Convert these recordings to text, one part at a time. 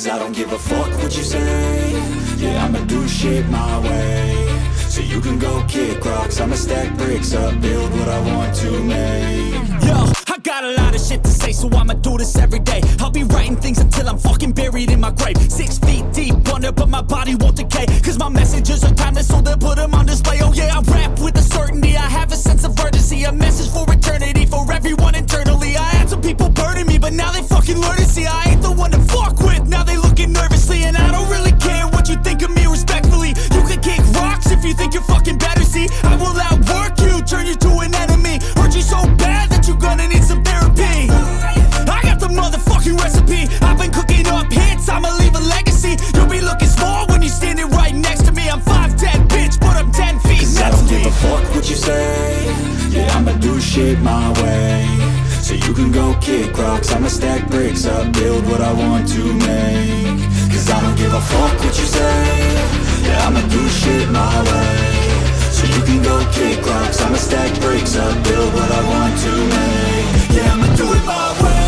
Cause I don't give a fuck what you say. Yeah, I'ma do shit my way. So you can go kick rocks, I'ma stack bricks up, build what I want to make. Yo, I got a lot of shit to say, so I'ma do this every day. I'll be writing things until I'm fucking buried in my grave. 6 feet deep under, but my body won't decay. Cause my messages are timeless, so they'll put them on display. Oh yeah, I rap with a certainty, I have a sense of urgency. A message for eternity, for everyone internally. I had some people burning me, but now they fucking learn to see I ain't the one to fuck with, now they looking nervously. And I don't really care what you think of me respectfully. You can kick rocks if you think you're fucking better, see. I will outwork you, turn you to an enemy. Hurt you so bad that you're gonna need some therapy. I got the motherfucking recipe. I've been cooking up hits, I'ma leave a legacy. You'll be looking small when you're standing right next to me. I'm 5'10", bitch, but I'm 10 feet. Cause I don't give a fuck what you say. Yeah, I'ma do shit my way. So you can go kick rocks, I'ma stack bricks up, build what I want to make. Cause I don't give a fuck what you say. Yeah, I'ma do shit my way. So you can go kick rocks, I'ma stack bricks up, build what I want to make. Yeah, I'ma do it my way.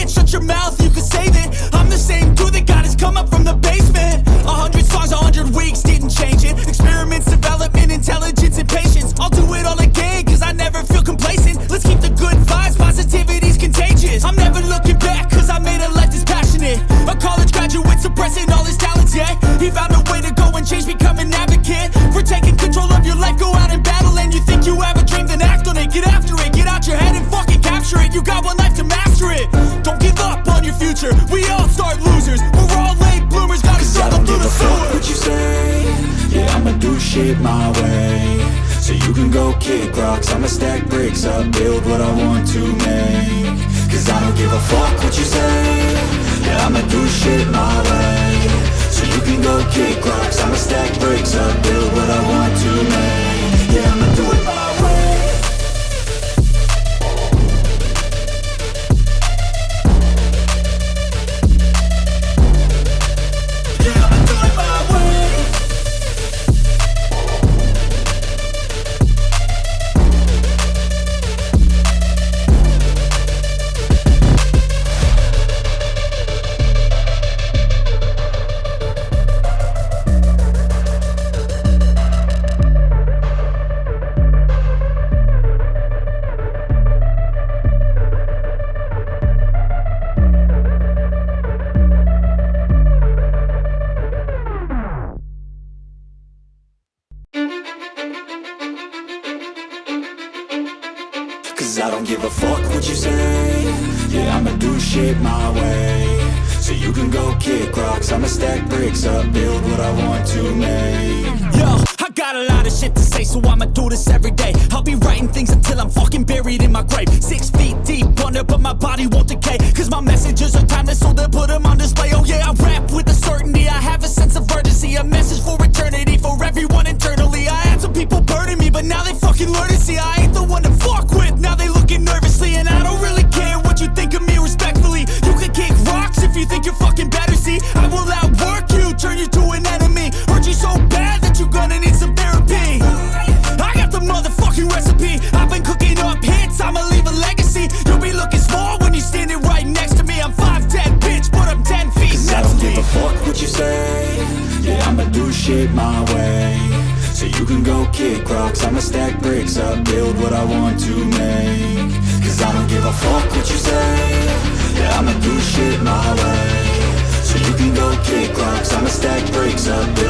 Shut your mouth, you can save it. I'm the same dude that got his come up from the basement. 100 songs, 100 weeks, didn't change it. Experiments, development, intelligence, and patience. I'll do it all again, cause I never feel complacent. Let's keep the good vibes, positivity's contagious. I'm never looking back, cause I made a life that's passionate. A college graduate suppressing all his talents, yeah. He found a way to go and change, become an advocate. For taking control of your life, go out and battle. And you think you have a dream, then act on it. Get after it, get out your head and fucking capture it. You got one life to master it. Don't give up on your future, we all start losers. We're all late bloomers, gotta struggle through the sewer. What you say? Yeah, I'ma do shit my way. So you can go kick rocks, I'ma stack bricks up, build what I want to make. Cause I don't give a fuck what you say. Yeah, I'ma do shit my way. So you can go kick rocks, I'ma stack bricks up, build what I want to make. Yeah, I'ma do it my way. Cause I don't give a fuck what you say. Yeah, I'ma do shit my way. So you can go kick rocks, I'ma stack bricks up, build what I want to make. Yo, I got a lot of shit to say, so I'ma do this every day. I'll be writing things until I'm fucking buried in my grave. 6 feet deep under, but my body won't decay. Cause my messages are timeless, so they'll put them on display. Oh yeah, I rap with a certainty, I have a sense of urgency. A message for eternity, for everyone internally. I had some people burning me, but now they fucking learn to see I ain't the one to fuck with, now they looking nervously. And I don't really care what you think of me respectfully. You can kick rocks if you think you're fucking better, see. I will outwork you, turn you to an enemy. Hurt you so bad that you're gonna need some therapy. I got the motherfucking recipe. I've been cooking up hits, I'ma leave a legacy. You'll be looking small when you're standing right next to me. I'm 5'10", bitch, but I'm 10 feet. Cause I don't give a fuck what you say. Yeah, I'ma do shit my way. So you can go kick rocks, I'ma stack bricks up, build what I want to make. Cause I don't give a fuck what you say. Yeah, I'ma do shit my way. So you can go kick rocks, I'ma stack bricks up, build